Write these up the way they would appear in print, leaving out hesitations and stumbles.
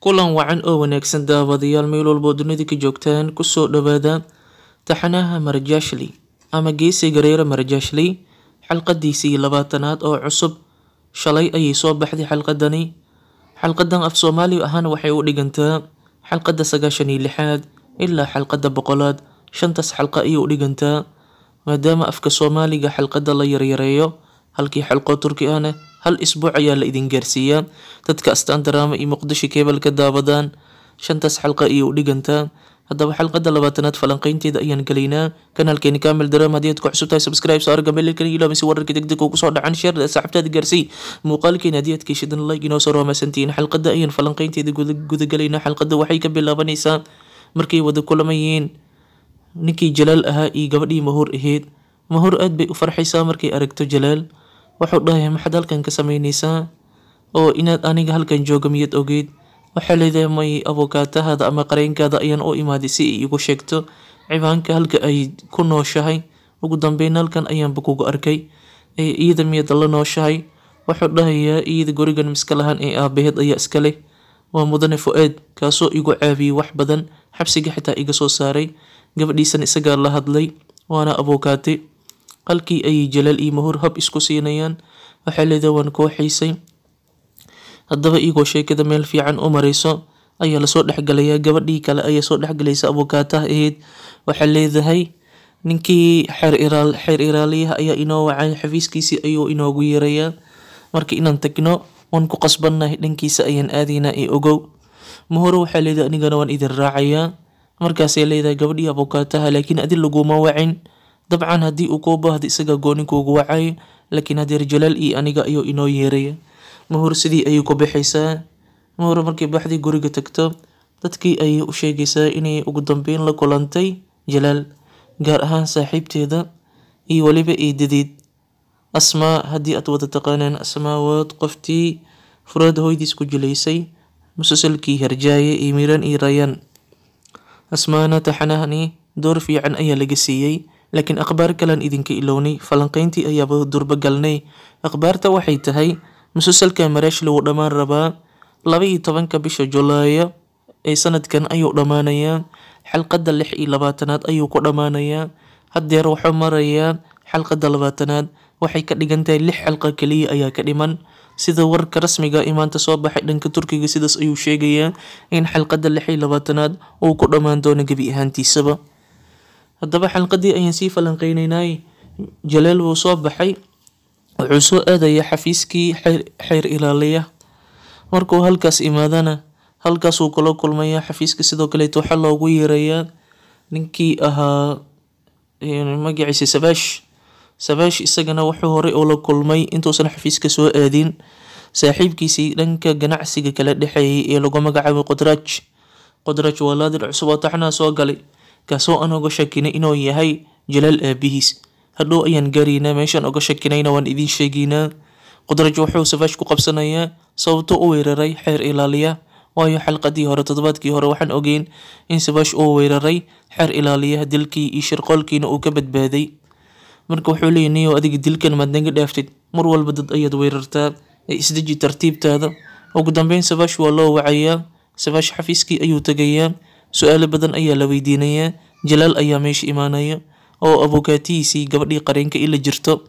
Kulan wacan oo wanaagsan daawadayaal meel walbo dunida ka joogtaan kusoo dhawaada taxanaha Marjashli ama geesiga reer Marjashli xalqadiisii 20aad oo cusub. Shalay ayay soo baxday xalqadan af Soomaali ahaan waxay u dhigantaa xalqada 96aad ilaa xalqada 100aad. shantaas xalqa ayay u dhigantaa maadaama afka Soomaaliga xalqada la yaryareeyo halkii xalqo Turki ahna hal isbuuc ayaa la idin gaarsiiyaa. dadka astaan drama iyo Muqdisho cable ka daawadaan shantaas xalqa ayay u dhigantaa. haddaba xalqada 20aad falanqeynteeda ayaan galaynaa. kanaalkeena Kamil Drama haddii aad ku cusub tahay subscribe saar gambalka iyo si wararka degdeg ugu soo dhacan share saxabtaada gaarsii muuqaalkeena haddii aad kiishadan like inoo soo roomaysantiin. xalqada ayaan falanqeynteeda guda galaynaa. xalqada waxay ka bilaabanaysaa markay wada kulamayeen ninkii Jalaal ahaa iyo gabadhii Mahuur ahayd. Mahuur aad bay u farxaysaa markay aragto Jalaal. wuxuu dhahay maxaad halkan ka samaynaysaa oo inaad aniga halkan jooga miyaad ogeyd? waxaa leedahay may abukaatahada ama qareenkaada ayaan u imaaday si ay igu sheegto ciwaanka halka ay ku nooshahay. ugu dambeyn halkan ayaanba kugu arkay iyada miyaad la nooshahay? wuxuu dhahayaa iyada gurigan miska lahaan ee aabaheed ayaa iska leh. waa mudane Fuaad kaasoo igu caawiyey wax badan xabsiga xitaa iga soo saaray. gabadhiisana isagaa la hadlay waana abukaate. halkii ayay Jalaal iyo Mahuur hab isku siinayaan. waxaa leedahay waan koo xiisay. haddaba igoo sheekada meel fiican u marayso ayaa lasoo dhexgalayaa. gabadhii kale ayaa soo dhexgalaysa abukaataha ahayd. waxaa leedahay ninkii xeer ilaaliyaha ayaa inoo wacay xafiiskiisii ayuu inoogu yeerayaa. marka inaan tagno waan ku qasbannahay dhankiisa ayaan aadaynaa ee ogow. Mahuur waxaa leedahay anigana waan idin raacayaa. markaasay leedahay gabadhii abukaataha laakiin adi laguma wacin. dabcan haddii uu kuu baahdo isaga gooni kuugu wacay laakiin haddii Jalaal iyo aniga ayuu inoo yeeraya. Mahuur sidii ayay ku baxaysaa. Mahuur markay baxday guriga tagto dadkii ayay u sheegaysaa inay ugu dambeyn la kulantay Jalaal gaar ahaan saaxiibteeda iyo waliba eedadeed Asmaa. haddii aad wada taqaanaan Asmaa waa qoftii Furaad hooyadiis ku jilaysay musalsalkii Harjaaye iyo Miran iyo Rayaan. Asmaana taxanahani door fiican ayaa laga siiyey laakiin akhbaar kalan idinka ilownay falanqeyntii ayaaba durba galnay. akhbaarta waxay tahay musalsalka Marjashli wuu dhammaan rabaa 12 bisha Julaay ee sanadkan ayuu dhamaanayaa. xalqada 26aad ayuu ku dhamaanayaa. haddeer wuxuu marayaa xalqada 20aad. waxay ka dhigan tahay 6 xalqa kaliya ayaa ka dhiman sida warka rasmiga imaanta soo baxay dhanka Turkiga. sidaas ayuu sheegayaa in xalqada 26aad uu ku dhamaan doono gebi ahaantiisaba. haddaba xalqadii ayaan sii falanqeynaynay. Jalaal wuu soo baxay wuxuu soo aadayaa xafiiskii xeer ilaaliyaha. markuu halkaas imaadana halkaasuu kula kulmayaa xafiiska. sidoo kaleeto waxaa loogu yeerayaa ninkii ahaa magaciisa Sabash. isagana wuxuu horey ula kulmay intuusan xafiiska soo aadin saaxiibkiisii dhanka ganacsiga kala dhexeeyay ee lagu magacaabo Qodraj waa laadir cusub oo taxnaa soo galay kaasoo aan uga shakinay inuu yahay Jalaal aabihiis. hadhow ayaan gaaraynaa meeshaan uga shakinayna waan idin sheegaynaa. Qodraj wuxuu Sabash ku qabsanayaa sababtoo u weeraray xeer ilaaliyaha. waayo xalqadii hore toddobaadkii hore waxaan ogeyn in Sabash uu weeraray xeer ilaaliyaha dilkii iyo shirqoolkiina uu ka badbaaday. marka wuxuu leeyahay niyow adiga dilkan maad naga dhaaftid mar walba dad ayaad weerartaa isdeji tartiibtaada. ugu dambeyn Sabash waa loo wacayaa. Sabash xafiiskii ayuu tagayaa. su-aalo badan ayaa la weydiinayaa. Jalaal ayaa meesha imaanaya oo abukaatihiisii gabadhii qareenka ila jirto.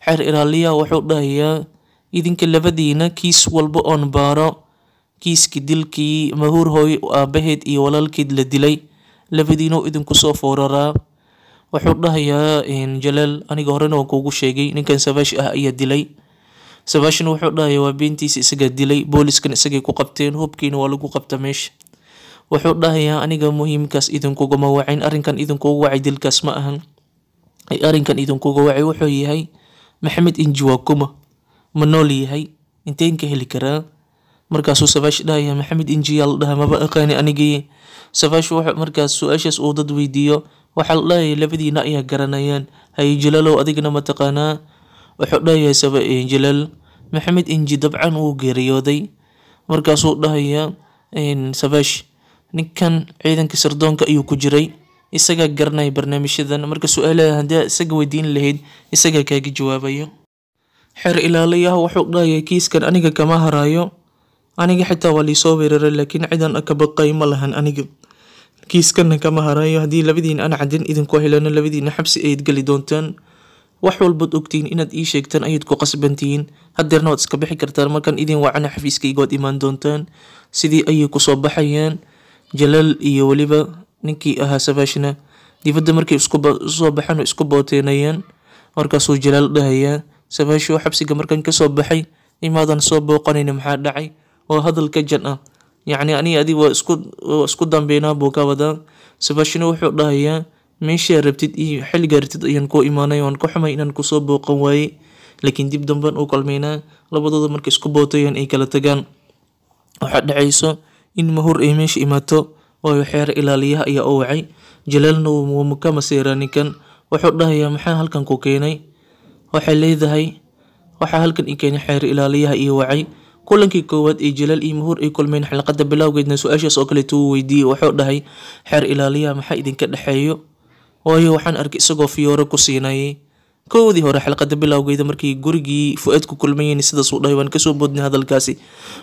xeer ilaaliyaha wuxuu dhahayaa idinka labadiina kiis walba oon baaro kiiskii dilkii Mahuur hooy aabaheed iyo walaalkeed la dilay labadiinuu idinku soo fooraraa. wuxuu dhahayaa Jalaal aniga horena waan kuugu sheegay ninkan Sabash ah ayaa dilay. Sabashna wuxuu dhahayaa waa beentiisa isagaa dilay. booliskan isagay ku qabteen hubkiina waa lagu qabta meesha. wuxuu dhahayaa aniga muhiimkaas idinkuguma wacin. arrinkan idinkugu wacay dilkaas ma ahan. arrinkan idinkugu wacay wuxuu yahay Maxamed Inji waa kuma ma nool yahay inteen ka heli karaa? markaasuu Sabash dhahayaa Maxamed Inji yaa la dhahaa maba aqaani anigii. Sabash wuxuu markaas su-aashaas uu dad weydiiyo waxaa la dhahayaa labadiina ayaa garanayaan. haye Jalaalow adigana ma taqaanaa? wuxuu dhahayaa Jalaal Maxamed Inji dabcan wuu geeriyooday. markaasuu dhahayaa Sabash ninkan ciidanka sirdoonka ayuu ku jiray isagaa garanaya barnaamijyadan. marka su-aalaha haddii isaga weydiin lahayd isagaa kaaga jawaabayo. xeer ilaaliyaha wuxuu dhahayaa kiiskan aniga kama harayo aniga xitaa waa liisoo weeraray laakiin cidan ka baqay ma lahan aniga. Kiiskana kama harayo haddii labadiin aan cadin idinku helano labadiina xabsi ayaad geli doontaan. wax walbaad ogtiin inaad ii sheegtaan ayaad ku qasbantihiin. haddeerna waad iska bixi kartaan markaan idin wacana xafiiskayga waad imaan doontaan. sidii ayay kusoo baxayaan Jalaal iyo weliba ninkii ahaa Sabaashna. dibadda markay soo baxaan oo isku booteenayaan markaasuu Jalaal dhahayaa Sabaasho xabsiga markaan kasoo baxay imaadan soo booqanayna maxaa dhacay. waa hadal ka jan ah yacni ani adiga waa isku dambeynaa buu ka wadaa. Sabaashna wuxuu dhahayaa meesha rabtid iyo xilliga rabtid ayaan ku imaanay waan ku xumay inaan kusoo booqan waaye laakiin dib damban u kulmeynaa. labadooda markay isku bootayaan ay kala tagaan waxaa dhacayso in Mahur ay meesha imaato oo xeer ilaaliyaha ayaa u wacay. Jalaalna wuu ka maseeraa ninkan wuxuu dhahayaa maxaa halkan ku keenay. waxay leedahay waxaa halkan i keenay xeer ilaaliyaha iyo wacay. kulankii koowaad ee Jalaal iyo Mahur ay kulmeen xalqada bilowgeedna su-aashaas oo kale tuu weydiiyey wuxuu dhahay xeer ilaaliyaha maxaa idinka dhexeeyo waayo waxaan arkay isagoo fiyooro ku siinayay. koodii hore xalqada bilowgeeda markii gurigii Fuad ku kulmayeen sidaas uu dhahay waan kasoo boodnay hadalkaasi.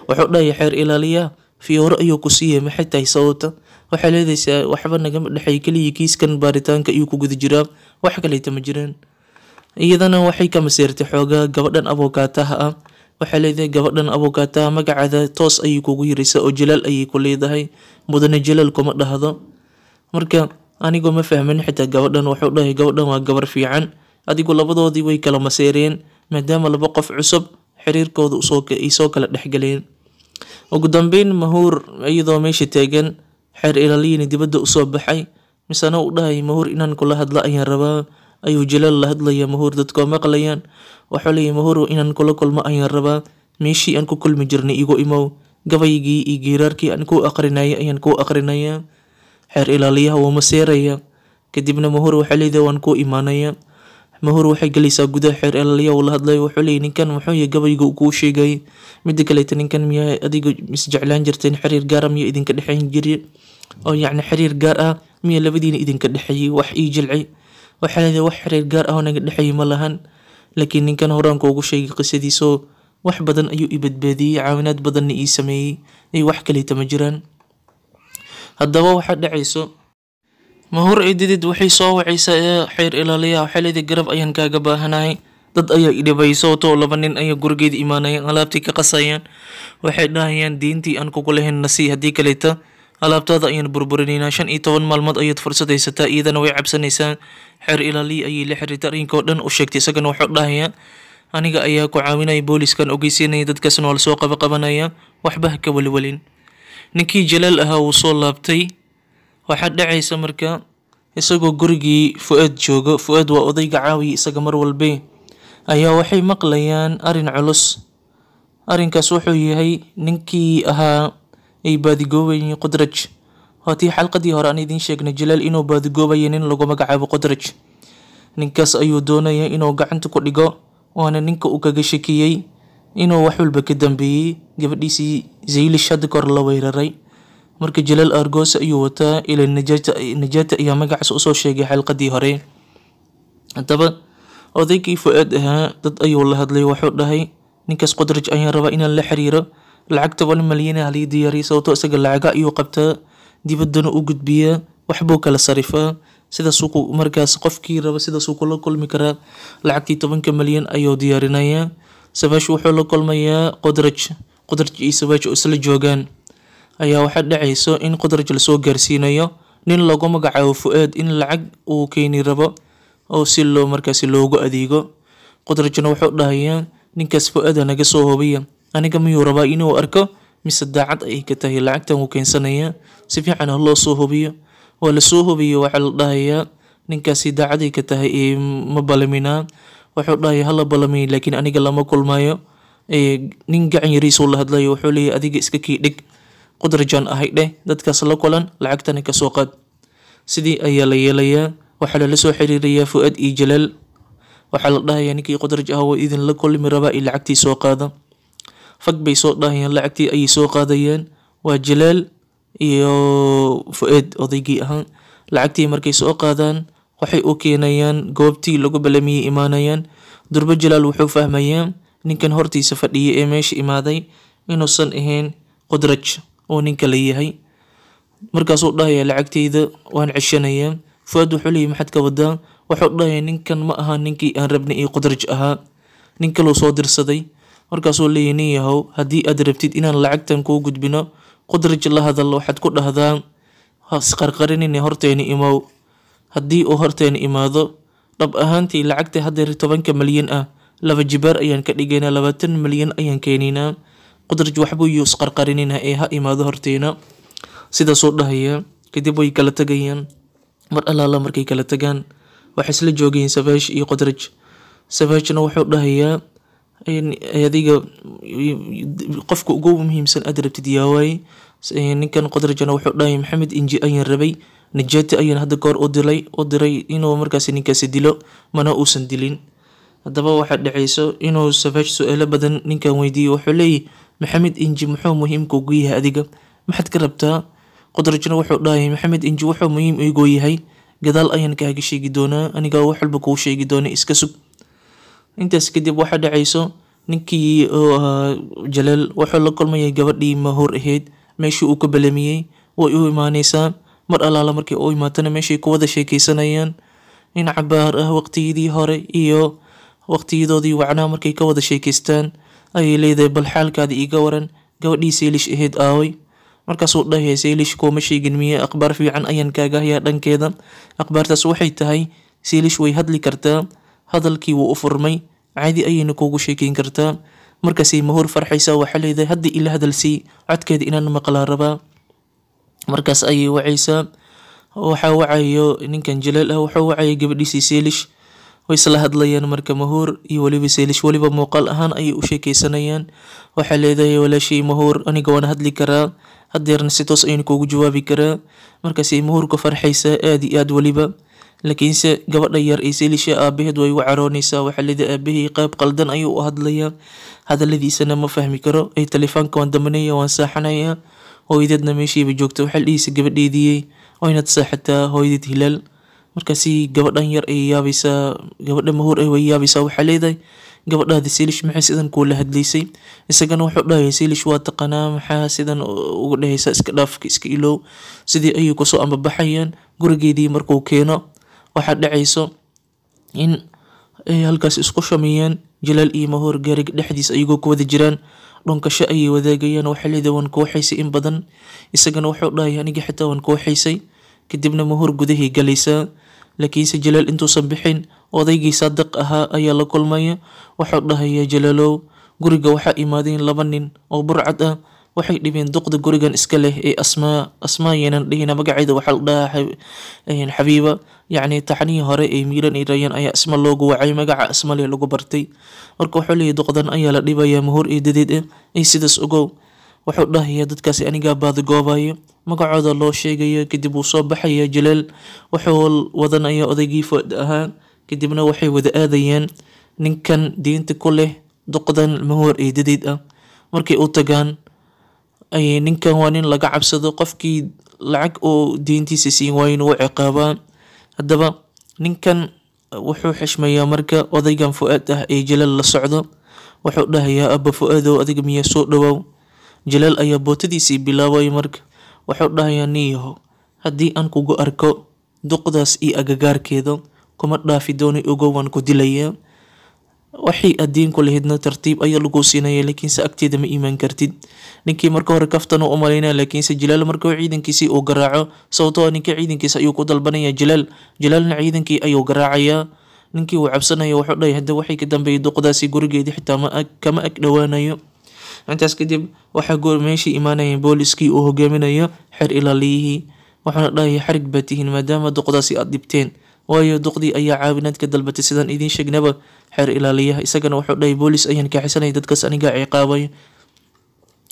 wuxuu dhahay xeer ilaaliyaha fiyooro ayuu ku siiyay maxay tahay sababta. waxay leedaysaa waxba nagama dhexeey kaliya kiiskan baaritaanka ayuu ku guda jiraa wax kaleeta ma jiraan. iyadana waxay ka maseertay xoogaa gabadhan abukaataha ah. waxay leedahay gabadhan abukaataha magaceeda toos ayay kugu yiraysaa oo Jalaal ayay ku leedahay mudane Jalaal kuma dhahdo. marka anigoo ma fahmin xitaa gabadhan wuxuu dhahay gabadhan waa gabar fiican. adigu labadoodii way kala maseereen maadaama laba qof cusub xiriirkooda ay soo kala dhexgaleen. ugu dambeyn Mahur iyadoo meesha taagan xeer ilaaliyina dibadda usoo baxay misana uu dhahay Mahur inaan kula hadla ayaan rabaa. ayuu Jalaal la hadlaya Mahur dadkoo maqlayaan. wuxuu leeyahay Mahur inaan kula kulmo ayaan rabaa meeshii aan ku kulmi jirnay igu imow. gabaygii iyo geeraarkii aan ku aqrinayay ayaan ku aqrinayaa. xeer ilaaliyaha wuu maseeraya kadibna Mahur waxay leedahay waan ku imaanaya. Mahur waxay galaysaa gudaha xeer ilaaliyaha uu la hadlayo wuxuu leeyahay ninkan muxuu yahay gabayga uu kuu sheegay. midda kaleeta ninkan miyaa adiga isjeclaan jirteen xiriir gaar ah miyaa idinka dhexeyn jiray oo yacni xiriir gaar ah miyaa labadiina idinka dhexeeyay wax ii jilcay. waxaa leedahay wax xiriir gaar ah oo naga dhexeeyay ma lahan laakiin ninkan horaan kuugu sheegay qisadiisoo wax badan ayuu i badbaadiyey caawinaad badanna ii sameeyey ay wax kaleeta ma jiraan. haddaba waxaa dhacayso Mahur eedadid waxay soo wacaysaa xeer ilaaliyaha waxay leedahay garab ayaan kaaga baahanahay. dad ayaa i dhibay sababtoo laba nin ayaa gurigeeda imaanayaan alaabtii ka qasayaan. waxay dhahayaan diintii aan kugu lahayn nasii haddii kaleeta alaabtaada ayaan burburinaynaa 15 maalmood ayaad fursad haysataa. iyadana way cabsanaysaa. xeer ilaaliya ayay la xiriirtay arrinkoo dhan u sheegtay isagana wuxuu dhahayaa aniga ayaa ku caawinaya booliskan ogeysiinaya dadkaasna waa lasoo qabanaya waxba ha ka welwelin. ninkii Jalaal ahaa wuu soo laabtay. waxaa dhacaysa marka isagoo gurigii Fuad joogo. Fuad waa odayga caawiya isaga mar walbe ayaa waxay maqlayaan arrin culus. arrinkaas wuxuu yahay ninkii ahaa ay baadigoobayeen Qudraj. waatii xalqadii hore aan idiin sheegnay Jalaal inuu baadigoobayo nin lagu magacaabo Qudraj. ninkaas ayuu doonaya inuu gacanta ku dhigo waana ninka uu kaga shakiyey inuu wax walba ka dambeeyey gabadhiisii Zaylish hadda kor la weeraray. marka Jalaal argoos ayuu wataa ila Najaata ayaa magacaas usoo sheegay xalqadii hore. haddaba odaygii Fuad ahaa dad ayuu la hadlay wuxuu dhahay ninkaas Qudraj ayaan rabaa inaan la xiriiro lacagta 1 malyan halii diyaariyay sababtoo isaga lacaga ayuu qabtaa dibaddana u gudbiyaa waxbuu kala sarifaa sidaasuu markaas qofkii raba sidaasuu kula kulmi karaa. lacagtii 10 malyan ayuu diyaarinayaa. Sabaash wuxuu la kulmayaa Qudraj iyo Sabaash oo isla joogaan ayaa waxaa dhacayso in Qudraj lasoo gaarsiinayo nin lagu magacaabo Fuad in lacag uu keeni rabo oo si loo markaasi loogu adeego. Qudrajna wuxuu dhahayaa ninkaas Fuad naga soo hubiya aniga miyuu rabaa inuu arko mise daacad ay ka tahay lacagtan uu keensanaya si fiican loo soo hubiyo. waa la soo hubiyo waxaa la dhahayaa ninkaasi daacad ay ka tahay ma balaminaa. wuxuu dhahayaa hala balamiy laakiin aniga lama kulmayo. nin gacan yariis uu la hadlayo wuxuu leeyahay adiga iska kii dhig Qudrajan ahay dheh dadkaas la kulan lacagtana ka soo qaad. sidii ayaa la yeelayaa. waxaa lala soo xiriirayaa Fuad iyo Jalaal. waxaa la dhahayaa ninkii Qudraj ah waa idin la kulmi rabaa in lacagtii soo qaada. fag bay soo dhahayaan lacagtii ayay soo qaadayaan. waa Jalaal iyo Fuad odaygii ahaa. lacagtii markay soo qaadaan waxay u keenayaan goobtii lagu balamiyay imaanayaan. durba Jalaal wuxuu fahmayaa ninkan hortiisa fadhiyay ee meesha imaaday inuusan ahayn Qudraj oo ninka la yahay. Markaasuu dhahaya lacagtayda waan ceshanayaa. Fuad wuxuu leeyahay maxaad ka wadaa? Wuxuu dhahaya ninkan ma aha ninkii aan rabnay ee Qudraj ahaa, nin kaloo soo dirsaday. Markaasuu leeyahay nin yahow, haddii aad rabtid inaan lacagtan kuu gudbino, Qudraj la hadal, waxaad ku dhahdaa hasqarqarinina horteena imow. Haddii uu horteena imaado, dhab ahaantii lacagta haddeer 10 malyan ah, 2 jibaar ayaan ka dhigaynaa, 20 malyan ayaan keenaynaa. Qudraj waxbuu yuu isqarqarinina ee ha imaado horteena. Sidaasuu dhahaya. Kadib way kala tagayaan. Mar allaala markay kala tagaan, waxay isla joogeen Savage iyo Qudraj. Savage-na wuxuu dhahayaa adiga qofka ugu muhiimsan aad rabtid yaa waay. Ninkan Qudrajna wuxuu dhahay Maxamed Inji ayaan rabay, Najati ayaan hadda goor u diray inuu markaas ninkaasi dilo, mana uusan dilin. Haddaba waxaa dhacayso inuu Savage su'aalo badan ninkan weydiiyo. Wuxuu leeyahay Maxamed Inji muxuu muhiim kuugu yahay adiga, maxaad ka rabtaa? Qudrajna wuxuu dhahay Maxamed Inji wuxuu muhiim iigu yahay, gadaal ayaan kaaga sheegi doonaa, aniga wax walba kuu sheegi doona, iska sug. Intaas kadib waxaa dhacayso ninkii Jalaal wuxuu la kulmayay gabadhii Mahuur ahayd, meeshii uu ka balamiyay way u imaanaysaa. Mar allaala markay u imaatana meeshay ku wada sheekaysanayaan in cabaar ah waqtiyadii hore iyo waqtiyadoodii wacnaa. Markay ka wada sheekaystaan ayay leedahay bal xaalkaada iiga waran, gabadhii Seelish ahayd aaway? Markaasuu dhahaya Seelish kuma sheegin miya, akhbaar fiican ayaan kaaga hayaa dhankeeda. Akhbaartaas waxay tahay Seelish way hadli kartaa, hadalkii wuu u furmay, caadi ayayna kuugu sheekeyn kartaa. Markaasay Mahuur farxaysaa, waxaa leedahay hadda ila hadalsii, codkeeda inaan maqlaa rabaa. Markaas ayay wacaysaa. Waxaa wacayo ninkan Jalaal ah, wuxuu wacaya gabadhiisii Seelish. Way isla hadlayaan marka Mahuur iyo waliba Seelish, waliba muuqaal ahaan ayay u sheekaysanayaan. Waxaa leedahay walaashii Mahuur, aniga waan hadli karaa, haddeerna si toos ayaan kuugu jawaabi karaa. Markaasay Mahuur ku farxaysaa aad iyo aad waliba. Laakiinse gabadha yar ee Seelish aabaheed way u caroonaysaa. Waxaa leedahay aabahii qayb qaldan ayuu u hadlayaa, hadaladiisana ma fahmi karo. Telefoonka waan damanaya, waan saaxanayaa. Hooyadeedna meeshiiba joogta. Waxaa dhiisa gabadheedii waynaad saaxataa hooyadeed Hilaal. Markaasi gabadhan yar ay yaabaysaa, gabadha Mahuur ay way yaabaysaa. Waxaa leedahay gabadhaada Seelish maxay sidan kuula hadlaysay? Isagana wuxuu dhahay Seelish waa taqanaa, maxaa sidan ugu dhahaysaa, iska dhaaf, iska ilow. Sidii ayay kusoo ambabaxayaan. Gurigeedii markuu keeno, waxaa dhacayso in ay halkaas isku shameeyaan Jalaal iyo Mahuur gaariga dhexdiisa ayagoo ku wada jiraan. Dhunkasho ayay wadaagayaan. Waxaa leedahay waan kuu xaysay in badan. Isagana wuxuu dhahay aniga xitaa waan kuu xaysay. Kadibna Mahuur gudahay galaysaa. Laakiinse Jalaal intuusan bixin, odaygii Saadiq ahaa ayaa la kulmaya. Wuxuu dhahayaa Jalaalow, guriga waxaa imaadeen 2 nin oo burcad ah. Waxay dhibeen duqda gurigan iska leh ee Asmaa yeenan dhihina magaceeda waxaa la dhahaa Xabiiba. Yacni taxnihii hore ee Miiran iyo Rayaan ayaa Asma loogu wacay, magaca Asma leh lagu bartay. Marka wuxuu leeyahay duqdan ayaa la dhibayaa Mahuur iyo dadeed ah, ay sidaas ogow. Wuxuu dhahayaa dadkaasi anigaa baadi goobayo, magacooda loo sheegayo. Kadib wuu soo baxayaa Jalaal, wuxuu wadanayaa odaygii Fuad ahaa. Kadibna waxay wada aadayaan ninkan diinta ku leh duqdan Mahuur iyo dadeed ah. Markay u tagaan ay ninkan waa nin laga cabsado, qofkii lacag oo diintiisa siin waayo inuu ciqaabaa. Haddaba ninkan wuxuu xishmayaa marka odaygan Fuad ah ee Jalaal la socdo. Wuxuu dhahayaa abba Fuadow, adiga miyaa soo dhawaaw? Jalaal ayaa bootadiisii bilaabay. Marka wuxuu dhahayaa niyahow, haddii aan kugu arko duqdaas iyo agagaarkeeda kuma dhaafi doono, ogow waan ku dilayaa. Waxay addiin ku lahaydna tartiib ayaa lagu siinaya, laakiinse agteeda ma iimaan kartid. Ninkii marka hore kaftan u malaynaya, laakiinse Jalaal markuu ciidankiisii uu garaaco, sababtoo ninka ciidankiisa ayuu ku dalbanaya Jalaalna ciidankii ayuu garaacayaa. Ninkii wuu cabsanaya. Wuxuu dhahay hadda waxay ka dambeeyay duqdaasi gurigeedii xitaa kama ag dhawaanayo. Intaas kadib waxaa meeshii imaanaya booliskii uu hogaaminayo xeer ilaaliyihii. Wuxuuna dhahay xarig baad tihiin maadaama duqdaasi aad dhibteen, waayo duqdii ayaa caawinaad ka dalbatay sidaan idiin sheegnaba xeer ilaaliyaha. Isagana wuxuu dhahay boolis ayaan kaxisanaya, dadkaas anigaa ciqaabayo.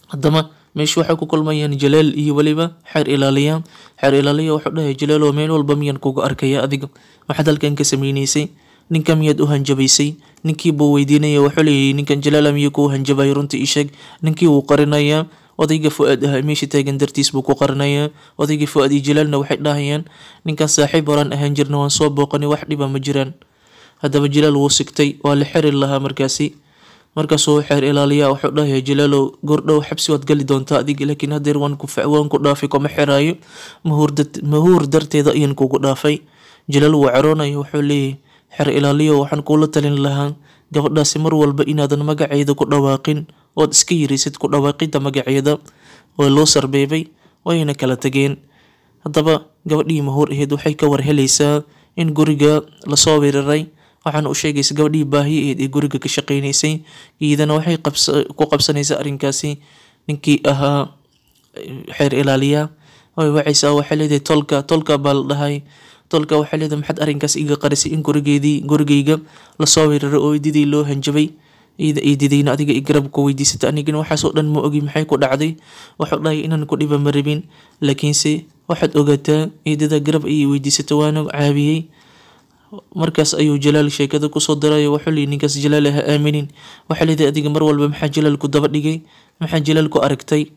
Haddaba meesha waxay ku kulmayaan Jalaal iyo waliba xeer ilaaliya. Xeer ilaaliya wuxuu dhahay Jalaalow, meel walba miyaan kugu arkaya adiga, waxaad halkan ka sameynaysay? Ninka miyaad u hanjabaysay? Ninkii buu weydiinaya. Wuxuu leeyahay ninkan Jalaal miyuu ku hanjabay, runtii ii sheeg. Ninkii wuu qarinayaa. Odayga Fuad ah meesha taagan dartiis buu ku qarinayaa. Odayga Fuad iyo Jalaalna waxay dhahayaan ninkan saaxiib horaan ahaan jirna, waan soo booqanay, wax dhiba ma jiraan. Haddaba Jalaal wuu sigtay, waa la xiri lahaa markaasi. markaasuu xeer ilaaliyaa wuxuu dhahayaa Jalaalow goordhow xabsi waad gali doontaa adiga, laakiin hadeer waan ku dhaafay kuma xiraayo, mahuur darteeda ayaan kugu dhaafay. Jalaal wuu caroonaya wuxuu leeyahay xeer ilaaliyo waxaan kula talin lahaa gabadhaasi mar walba inaadan magaceeda ku dhawaaqin ood iska yirisid ku dhawaaqida magaceeda. Waa loo sarbeebay wayna kala tageen. Haddaba gabadhii mahuur ahayd waxay ka war helaysaa in guriga lasoo weeraray, waxaana u sheegaysa gabadhii baahi ahayd ee guriga ka shaqaynaysay, iyadana waxay ku qabsanaysaa arrinkaasi ninkii ahaa xeer ilaaliya. way wacaysaa waxay leedahay tolka baa la dhahay. Tolka waxay leedahay maxaad arrinkaas iga qarisay in gurigayga lasoo weeraray oo ididii loo hanjabay, ididayna adiga i garab ku weydiisata, anigana waxaasoo dhan ma ogi maxay ku dhacday. Wuxuu dhahay inaan ku dhiba ma rabin, laakiinse waxaad ogaataa idida garab ayay weydiisata waana caawiyey. Markaas ayuu Jalaal sheekada kusoo darayo wuxuu leeyahay ninkaas Jalaal ha aaminin. waxay leedahay adiga mar walba maxaa Jalaal ku daba dhigay, maxaa Jalaal ku aragtay.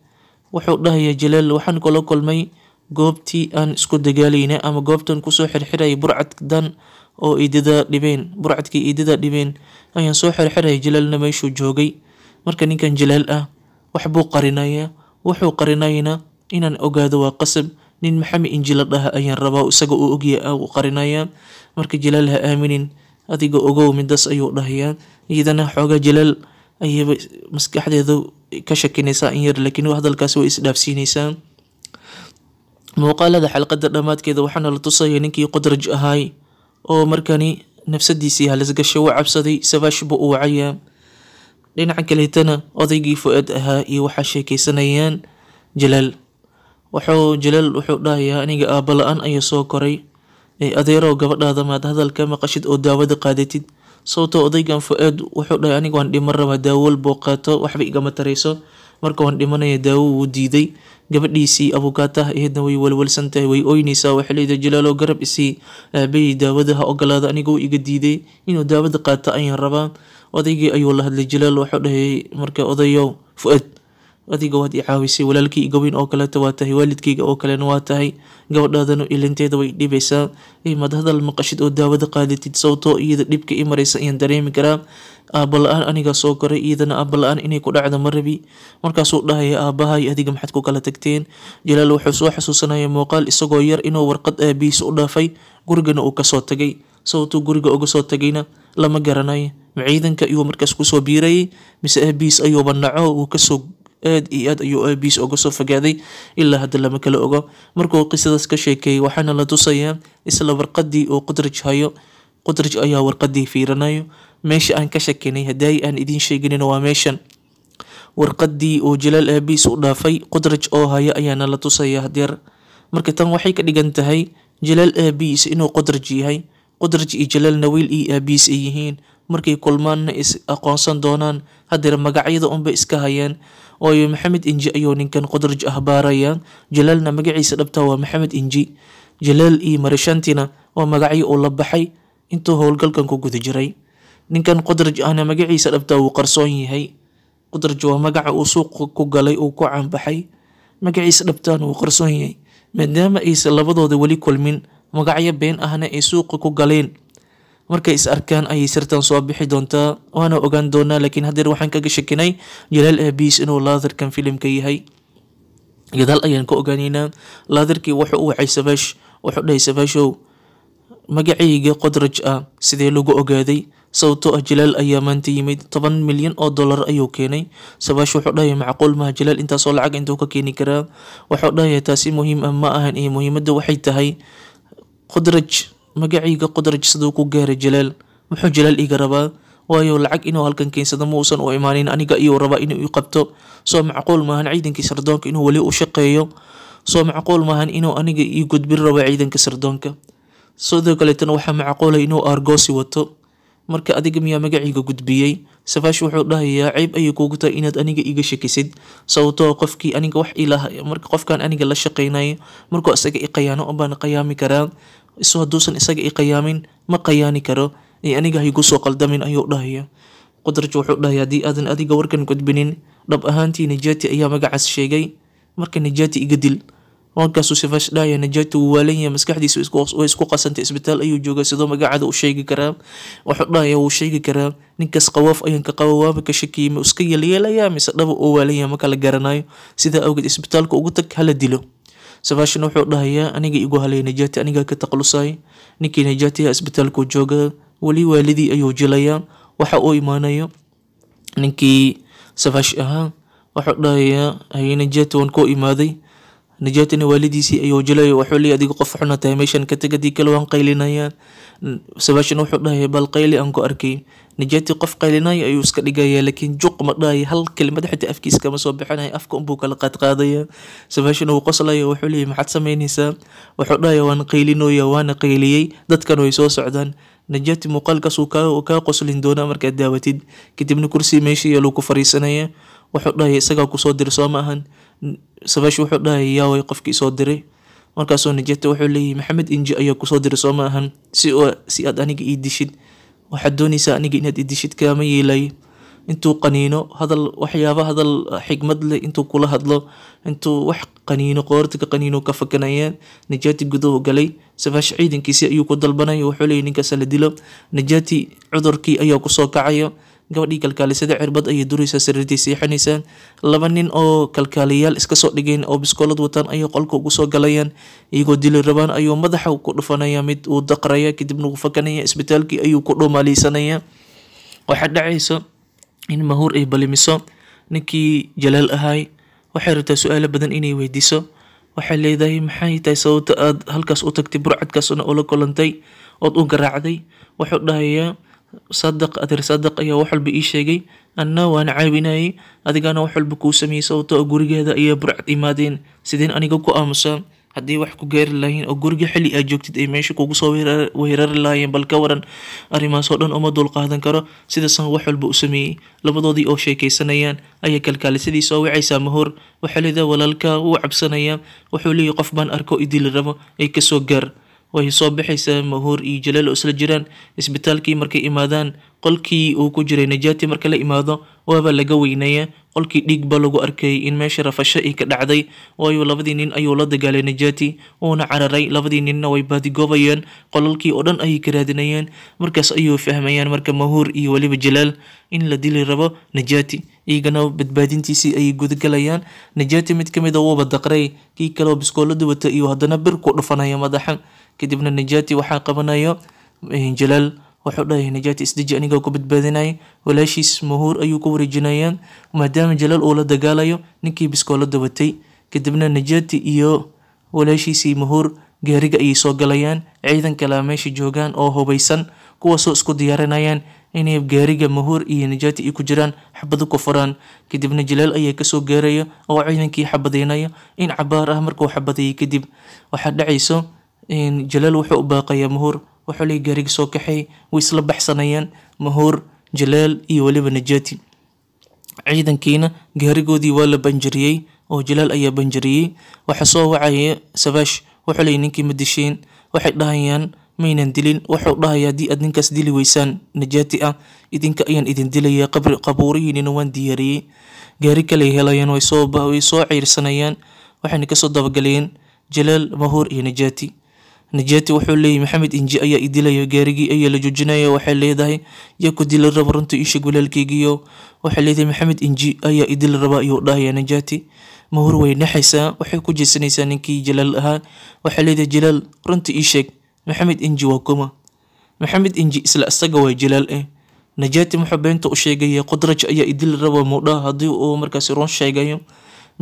wuxuu dhahayaa Jalaal waxaan kula kulmay goobtii aan isku dagaalayna ama goobtan kusoo xirxirayay burcadkan oo burcadkii idida dhibeen ayaan soo xirxirayay. Jalaalna meeshuu joogay. marka ninkan Jalaal ah waxbuu qarinayaa, wuxuu qarinayna inaan ogaado waa qasab. nin Maxamed Inji la dhaha ayaan rabaa isaga uu ogyahay uu qarinayaa. marka Jalaal ha aaminin, adiga ogow midaas ayuu dhahayaa. iyadana xoogaa Jalaal ayaba maskaxdeeda ka shakinaysaa in yar, laakiin hadalkaasi way isdhaafsiinaysaa. muuqaalada xalqada dhammaadkeeda waxaana la tusaya ninkii Qudraj ahaay oo markani nafsadiisii halis gashay, u cabsaday, Savage buu u wacayaa. dhinaca kaleetana odaygii Fuad ahaa iyo waxaa sheekaysanayaan Jalaal. Jalaal wuxuu dhahayaa aniga aabba la-aan ayaa soo koray, adeerow gabadhaada maad hadalka maqashid oo daawada qaadatid. sababtoo odaygan Fuad wuxuu dhahay aniga waan dhiman rabaa, daawo walboo qaato waxba igama tarayso, marka waan dhimanaya. daawo wuu diiday. gabadhiisii abukaataha ahaydna way walwalsan tahay, way oynaysaa. waxay leedahay Jalaalow garab isii, aabbahay daawada ha ogolaada, aniga wuu iga diiday inuu daawada qaato ayaan rabaa. odaygii ayuu la hadlay Jalaal wuxuu dhahay marka odayow Fuad adiga waad i caawisay, walaalkii iga weyn oo kaleeta waa tahay, waalidkayga oo kalena waa tahay, gabadhaadana ilinteeda way dhibaysaa. maad hadal maqashid oo daawada qaadatid, sababtoo iyada dhibka i maraysa ayaan dareemi karaa. aabba la-aan aniga soo koray, iyadana aabba la-aan inay ku dhacdo ma rabi. markaasuu dhahaya aabbahay adiga maxaad ku kala tagteen. Jalaal wuxuu soo xasuusanaya muuqaal isagoo yar inuu warqad aabihiis u dhaafay, gurigana uu kasoo tagay. sababtuu guriga uga soo tagayna lama garanayo. ma ciidanka ayuu markaas kusoo biirayay mise aabihiis ayuuba naco, uu kasoo aad iyo aad ayuu aabihiis uga soo fogaaday, ilaa hadda lama kala ogo. markuu qisadaas ka sheekeeyay waxaana la tusayaa isla warqadii uu Qudraj hayo. Qudraj ayaa warqadii fiirinayo. meesha aan ka shakinay haddii aan idiin sheeginina waa meeshan. warqadii uu Jalaal aabihiis u dhaafay Qudraj oo haya ayaana la tusayaa hadeer. marka tan waxay ka dhigan tahay Jalaal aabihiis inuu Qudraj yahay, Qudraj iyo Jalaalna wiil iyo aabihiis ay yihiin. markay kulmaanna is aqoonsan doonaan. hadeer magacyada unbay iska hayaan. ooyo Maxamed Inji ayuu ninkan Qudraj ah baaraya. Jalaalna magaciisa dhabta waa Maxamed Inji. Jalaal iyo Marishantina waa magacyo uu la baxay intuu howlgalkan ku guda jiray. ninkan Qudraj ahna magaciisa dhabta wuu qarsoon yahay. Qudraj waa magaca uu suuq ku galay uu ku caanbaxay, magaciisa dhabtaana wuu qarsoon yahay. maadaama aysan labadooda weli kulmin, magacyo been ahna ay suuqa ku galeen, markay is arkaan ayay sirtan soo bixi doontaa, waana ogaan doonaa. laakiin hadeer waxaan kaga shakinay Jalaal aabihiis inuu laadarkan filimka yahay. gadaal ayaan ka ogaanaynaa. laadarkii wuxuu u wacay Savage, wuxuu dhahay Savageow magacayga Qudraj ah sidee lagu ogaaday. sababtoo ah Jalaal ayaa maanta yimid, 10 milyan oo dollar ayuu keenay. Savage wuxuu dhahay macquul maaha, Jalaal intaasoo lacag intuu ka keeni karaa. wuxuu dhahay taasi muhiim ah ma ahan, iyo muhiimadda waxay tahay Qudraj magacayga Qudraj siduu ku gaaray Jalaal. muxuu Jalaal iga rabaa? waayo lacag inuu halkan keensado ma uusan u imaanin, aniga iyuu rabaa inuu i qabto. soo macquul maahan ciidankii sirdoonka inuu weli u shaqeeyo. soo macquul maahan inuu aniga ii gudbin rabo ciidanka sirdoonka. sidoo kaleetana waxaa macquula inuu argoosi wato. marka adiga miyaa magacayga gudbiyey? Savage wuxuu dhahayaa ceeb ayay kugu tahay inaad aniga iga shakisid, sababtoo qofkii aniga wax marka qofkan aniga la shaqeynayo markuu isaga i qayaano unbaan qayaami karaa. hadduusan isaga i qayaamin ma qayaani karo, aniga haygu soo qaldamin ayuu dhahaya. Qudraj wuxuu dhahayaa haddii aadan adiga warkan gudbinin, dhab ahaantii Najati ayaa magacaas sheegay, marka Najati iga dil. markaasuu Safash dhahaya Najati wuu waalan yahay, maskaxdiisu way isku qasantay, isbitaal ayuu joogaa, sidoo magacaada u sheegi karaa. Wuxuu dhahaya wuu sheegi karaa, ninkaas qawaaf ayaan ka qaba, waaba ka shakiyey, ma iska yeelyeelayaa mise dhaba oo waalan yahay ma kala garanayo, sidaa awgeed isbitaalka ugu tag hala dilo. Safashna wuxuu dhahayaa aniga igu halay Najati, aniga ka taqlusay. Ninkii Najati isbitaalku jooga wali waalidii ayuu jilayaa. Waxa uu imaanayo ninkii Safash ahaa, wuxuu dhahayaa hay Najati waan ku imaaday. Najatina waalidiisii ayuu jilay, wuxuu leeyahay adiga qof xun tahay, meeshan ka tag, hadii kale waan qaylinaya. Safashna wuxuu dhahayaa bal qayli aan ku arkay. Najati qof qaylinaya ayuu iska dhigaya, laakiin juq ma dhahay, hal kelmad xitaa afkiisa kama soo bixinayo, afka unbuu kala qaadqaadaya. Safashna wuu qoslaya, wuxuu leeyahay maxaad samaynaysaa? Wuxuu dhahayaa waan qaylinooya, waana qayliyey, dadkan way soo socdaan. Najati muuqaalkaas uu kaa qoslin doonaa markaad daawatid. Kadibna kursi meeshii yaalo ku fariisanaya. Wuxuu dhahayaa isagaa kusoo diray soo maahan. Safash wuxuu dhahayaa yaa way qofkii soo diray. Markaasuu Najati wuxuu leeyahay Maxamed Inji ayaa kusoo diray soo maahan, si aad aniga ii dishid. Waxaad doonaysaa aniga inaad ii dishid, kaama yeelayo. Intuu qaniino waxyaaba hadal xigmad leh intuu kula hadlo, intuu wax qaniino qoorta ka qaniino ka fakanayaan. Najati guduhu galay, Safash ciidankiisii ayuu ku dalbanaya, wuxuu leeyahay ninkaas la dilo. Najati cudurkii ayaa kusoo kacaya, gabadhii kalkaalisada cirbad ayay duraysaa, sariirtii seexanaysaa. Laba nin oo kalkaaliyaal iska soo dhigeen oo biskoolad wataan ayay qolka ugu soo galayaan, iyagoo dili rabaan ayuu madaxa ku dhufanaya, mid uu daqraya, kadibna uu fakanaya, isbitaalkii ayuu ku dhuumaalaysanaya. Waxaa dhacayso in Mahuur ay balimiso ninkii Jalaal ahay. Waxay rabtaa su'aalo badan inay weydiiso. Waxay leedahay maxay tahay sababta aad halkaas u tagtay, burcadkaasna oo la kulantay ood u garaacday? Wuxuu dhahayaa adeer Sadaq ayaa wax walba ii sheegay, anna waan caawinayay, adigana wax walba kuu sameeyey, sababta oo gurigeeda ayaa burcad imaadeen. Sideen aniga ku aamusaa? haddii wax ku gaari lahayn oo guriga xilli aad joogtid ay meesha kugu soo weerari lahaayeen, bal ka waran arrimahaas oo dhan uma dul qaadan karo. sidaasan wax walba u sameeyey. labadoodii oo sheekaysanayaan ayay kalkaalisadii soo wacaysaa Mahuur. waxaa leedahay walaalka wuu cabsanayaa, wuxuu leeyahay qof baan arko idili rabo ay kasoo gaar. way soo baxaysaa Mahuur iyo Jalaal oo isla jiraan. isbitaalkii markay imaadaan, qolkii uu ku jiray Najati marka la imaado waaba laga weynayaa. qolkii dhiig ba lagu arkay in meesha rafasho ay ka dhacday, waayo labadii nin ayuu la dagaalay Najati uuna cararay. labadii ninna way baadigoobayaan, qolalkii oo dhan ayay ka raadinayaan. markaas ayuu fahmayaan marka Mahuur iyo waliba Jalaal in la dili rabo Najati, iyagana badbaadintiisii ayay gudagalayaan. Najati mid kamid ah wuuba daqray, kii kaleo biskoolada wata iyo haddana bir ku dhufanaya madaxa. kadibna Najati waxaa qabanayo Jalaal. wuxuu dhahay Najati isdeji, aniga ku badbaadinay. walaashiis Mahuur ayuu ku wareejinayaa maadaama Jalaal uu la dagaalayo ninkii biskoolada watay. kadibna Najati iyo walaashiisii Mahuur gaariga ayay soo galayaan. ciidan kale meesha joogaan oo hubeysan, kuwaasoo isku diyaarinayaan inay gaariga Mahuur iyo Najati ay ku jiraan xabado ku furaan. kadibna Jalaal ayaa kasoo gaaraya oo ciidankii xabadeynaya. in cabaar ah markuu xabadeeyay kadib waxaa dhacayso Jalaal wuxuu u baaqayaa Mahuur, wuxuu leeyahay gaariga soo kaxay. way isla baxsanayaan Mahuur, Jalaal iyo waliba Najati. ciidankiina gaarigoodii waa la banjariyey oo Jalaal ayaa banjariyey. waxaa soo wacaya Safash, wuxuu leeyahay ninkii ma disheen? waxay dhahayaan maynan dilin. wuxuu dhahayaa haddii aad ninkaas dili weysaan Najati ah, idinka ayaan idin dilayaa, qabuurihiinina waan diyaariyey. gaari kale helayaan, way soo ciirsanayaan. waxayna kasoo dabagaleen Jalaal, Mahuur iyo Najati. Najati wuxuu leeyahay Maxamed Inji ayaa idilaya, gaarigii ayaa la joojinaya. waxay leedahay yaa ku dili raba, runta ii sheeg walaalkeygiyo. waxay leedahay Maxamed Inji ayaa idili raba ayuu dhahaya Najati. Mahuur way naxaysaa, waxay ku jeesanaysaa ninkii Jalaal ahaa. waxay leedahay Jalaal, runta ii sheeg, Maxamed Inji waa kuma? Maxamed Inji isla asaga waa Jalaal Najati muxuu beenta u sheegaya? Qudraj ayaa idili raba muudhaha haddii uu markaasi run sheegayo,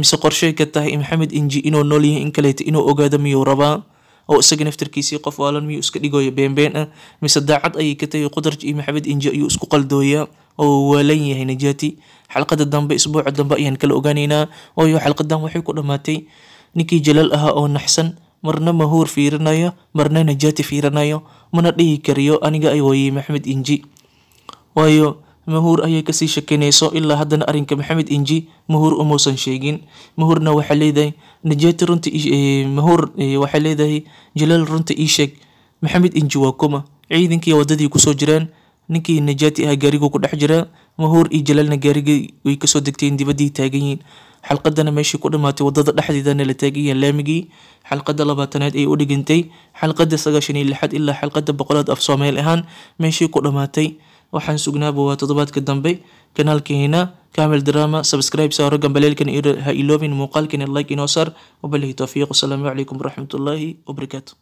mise qorshay ka tahay Maxamed Inji inuu nool yahay in kaleeto inuu ogaado miyuu rabaa? oo isaga naftarkiisii qof waalan miyuu iska dhigoyo beenbeen ah, mise daacad ayay ka tahay Qudraj iyo Maxamed Inji ayuu isku qaldooyaa oo waalan yahay Najati. xalqada dambe isbuuca dambe ayaan kala ogaanaynaa, waayo xalqadan waxay ku dhamaatay ninkii Jalaal ahaa oo naxsan, marna Mahuur fiirinayo marna Najati fiirinayo, mana dhihi kariyo aniga ay waayay Maxamed Inji. waayo Mahuur ayay kasii shakinayso ilaa haddana arrinka Maxamed Inji Mahuur umuusan sheegin. Mahuurna waxay leedahay Najati runta Mahuur waxay leedahay Jalaal runta ii sheeg, Maxamed Inji waa kuma? ciidankii wadadii kusoo jiraan, ninkii Najati ah gaarigu ku dhex jira. Mahuur iyo Jalaalna gaarigii way kasoo degteen, dibadii taagan yihiin. xalqadana meeshii ku dhamaatay wadada dhexdeedana la taagay laamigii xalqada 20aad ay u dhigantay xalqada 96 ilaa xalqada 100 af Soomaali ahaan meeshii ku dhamaatay waxaan sugnaaba waa toddobaadka dambe kanaalkeena Kamil Drama subscribe saaro gambaleelkan ha iloobin muuqaalkan like inoo sar wabillahi tawfiiq. Assalaamu calaykum waraxmatullaahi wabarakaatuh.